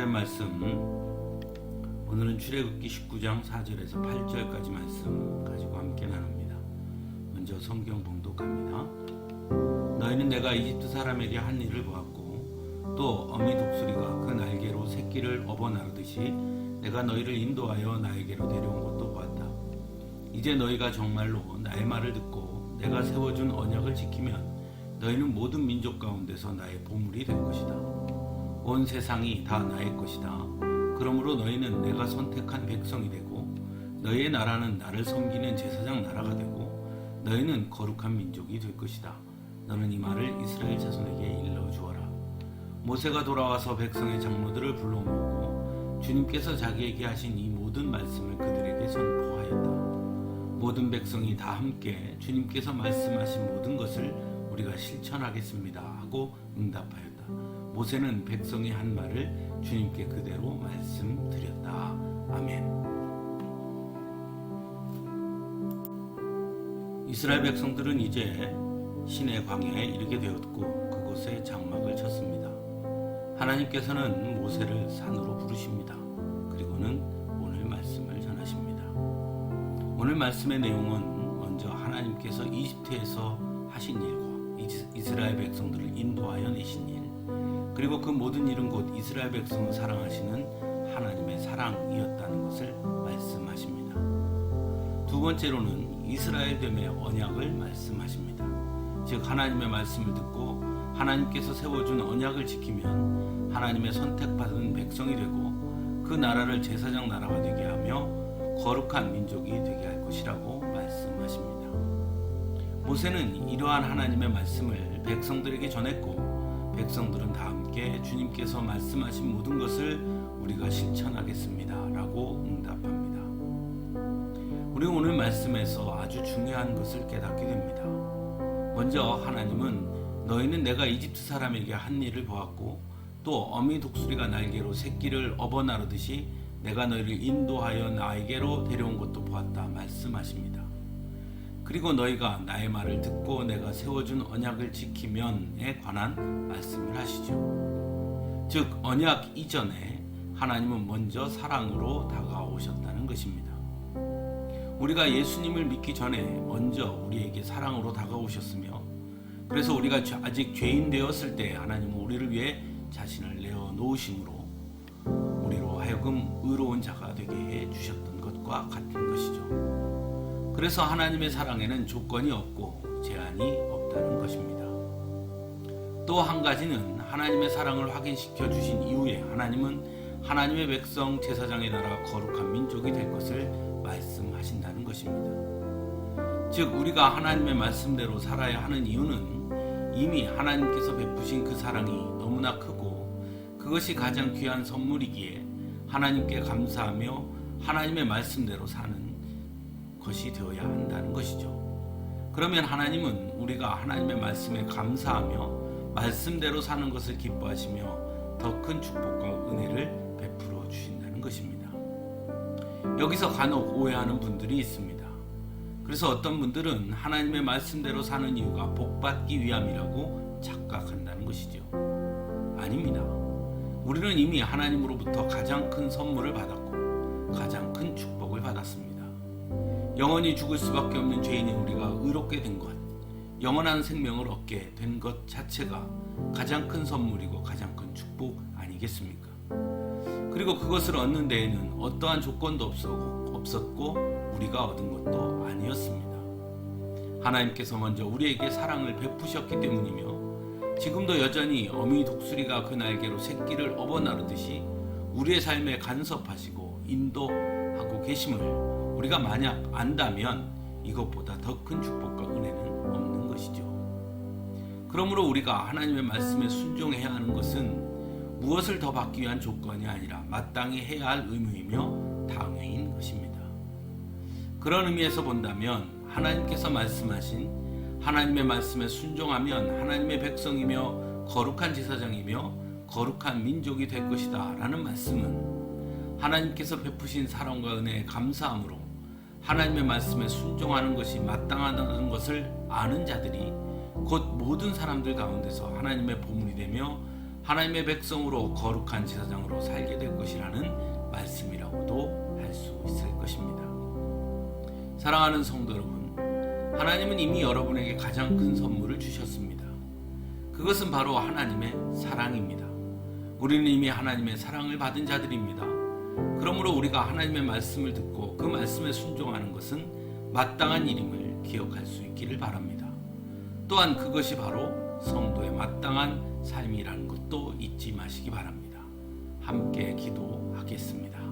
하나님 말씀, 오늘은 출애굽기 19장 4절에서 8절까지 말씀 가지고 함께 나눕니다. 먼저 성경 봉독합니다. 너희는 내가 이집트 사람에게 한 일을 보았고 또 어미 독수리가 그 날개로 새끼를 업어 나르듯이 내가 너희를 인도하여 나에게로 데려온 것도 보았다. 이제 너희가 정말로 나의 말을 듣고 내가 세워준 언약을 지키면 너희는 모든 민족 가운데서 나의 보물이 될 것이다. 온 세상이 다 나의 것이다. 그러므로 너희는 내가 선택한 백성이 되고 너희의 나라는 나를 섬기는 제사장 나라가 되고 너희는 거룩한 민족이 될 것이다. 너는 이 말을 이스라엘 자손에게 일러주어라. 모세가 돌아와서 백성의 장로들을 불러 모으고 주님께서 자기에게 하신 이 모든 말씀을 그들에게 선포하였다. 모든 백성이 다 함께 주님께서 말씀하신 모든 것을 우리가 실천하겠습니다 하고 응답하였다. 모세는 백성이 한 말을 주님께 그대로 말씀드렸다. 아멘. 이스라엘 백성들은 이제 시내 광야에 이르게 되었고 그곳에 장막을 쳤습니다. 하나님께서는 모세를 산으로 부르십니다. 그리고는 오늘 말씀을 전하십니다. 오늘 말씀의 내용은 먼저 하나님께서 이집트에서 하신 일과 이스라엘 백성들을 인도하여 내신 일, 그리고 그 모든 일은 곧 이스라엘 백성을 사랑하시는 하나님의 사랑이었다는 것을 말씀하십니다. 두 번째로는 이스라엘됨의 언약을 말씀하십니다. 즉 하나님의 말씀을 듣고 하나님께서 세워준 언약을 지키면 하나님의 선택받은 백성이 되고 그 나라를 제사장 나라가 되게 하며 거룩한 민족이 되게 할 것이라고 말씀하십니다. 모세는 이러한 하나님의 말씀을 백성들에게 전했고 백성들은 다 함께 주님께서 말씀하신 모든 것을 우리가 실천하겠습니다 라고 응답합니다. 우리는 오늘 말씀에서 아주 중요한 것을 깨닫게 됩니다. 먼저 하나님은 너희는 내가 이집트 사람에게 한 일을 보았고 또 어미 독수리가 날개로 새끼를 업어 나르듯이 내가 너희를 인도하여 나에게로 데려온 것도 보았다 말씀하십니다. 그리고 너희가 나의 말을 듣고 내가 세워준 언약을 지키면에 관한 말씀을 하시죠. 즉 언약 이전에 하나님은 먼저 사랑으로 다가오셨다는 것입니다. 우리가 예수님을 믿기 전에 먼저 우리에게 사랑으로 다가오셨으며 그래서 우리가 아직 죄인 되었을 때 하나님은 우리를 위해 자신을 내어놓으심으로 우리로 하여금 의로운 자가 되게 해주셨던 것과 같은 것이죠. 그래서 하나님의 사랑에는 조건이 없고 제한이 없다는 것입니다. 또 한 가지는 하나님의 사랑을 확인시켜 주신 이후에 하나님은 하나님의 백성 제사장의 나라 거룩한 민족이 될 것을 말씀하신다는 것입니다. 즉 우리가 하나님의 말씀대로 살아야 하는 이유는 이미 하나님께서 베푸신 그 사랑이 너무나 크고 그것이 가장 귀한 선물이기에 하나님께 감사하며 하나님의 말씀대로 사는 것이 되어야 한다는 것이죠. 그러면 하나님은 우리가 하나님의 말씀에 감사하며 말씀대로 사는 것을 기뻐하시며 더 큰 축복과 은혜를 베풀어 주신다는 것입니다. 여기서 간혹 오해하는 분들이 있습니다. 그래서 어떤 분들은 하나님의 말씀대로 사는 이유가 복받기 위함이라고 착각한다는 것이죠. 아닙니다. 우리는 이미 하나님으로부터 가장 큰 선물을 받았고 가장 큰 축복을 받았습니다. 영원히 죽을 수밖에 없는 죄인인 우리가 의롭게 된 것, 영원한 생명을 얻게 된 것 자체가 가장 큰 선물이고 가장 큰 축복 아니겠습니까? 그리고 그것을 얻는 데에는 어떠한 조건도 없었고 우리가 얻은 것도 아니었습니다. 하나님께서 먼저 우리에게 사랑을 베푸셨기 때문이며 지금도 여전히 어미 독수리가 그 날개로 새끼를 업어 나르듯이 우리의 삶에 간섭하시고 인도하고 계심을 우리가 만약 안다면 이것보다 더 큰 축복과 은혜는 없는 것이죠. 그러므로 우리가 하나님의 말씀에 순종해야 하는 것은 무엇을 더 받기 위한 조건이 아니라 마땅히 해야 할 의무이며 당위인 것입니다. 그런 의미에서 본다면 하나님께서 말씀하신 하나님의 말씀에 순종하면 하나님의 백성이며 거룩한 제사장이며 거룩한 민족이 될 것이다 라는 말씀은 하나님께서 베푸신 사랑과 은혜에 감사함으로 하나님의 말씀에 순종하는 것이 마땅하다는 것을 아는 자들이 곧 모든 사람들 가운데서 하나님의 보물이 되며 하나님의 백성으로 거룩한 제사장으로 살게 될 것이라는 말씀이라고도 할 수 있을 것입니다. 사랑하는 성도 여러분, 하나님은 이미 여러분에게 가장 큰 선물을 주셨습니다. 그것은 바로 하나님의 사랑입니다. 우리는 이미 하나님의 사랑을 받은 자들입니다. 그러므로 우리가 하나님의 말씀을 듣고 그 말씀에 순종하는 것은 마땅한 일임을 기억할 수 있기를 바랍니다. 또한 그것이 바로 성도의 마땅한 삶이라는 것도 잊지 마시기 바랍니다. 함께 기도하겠습니다.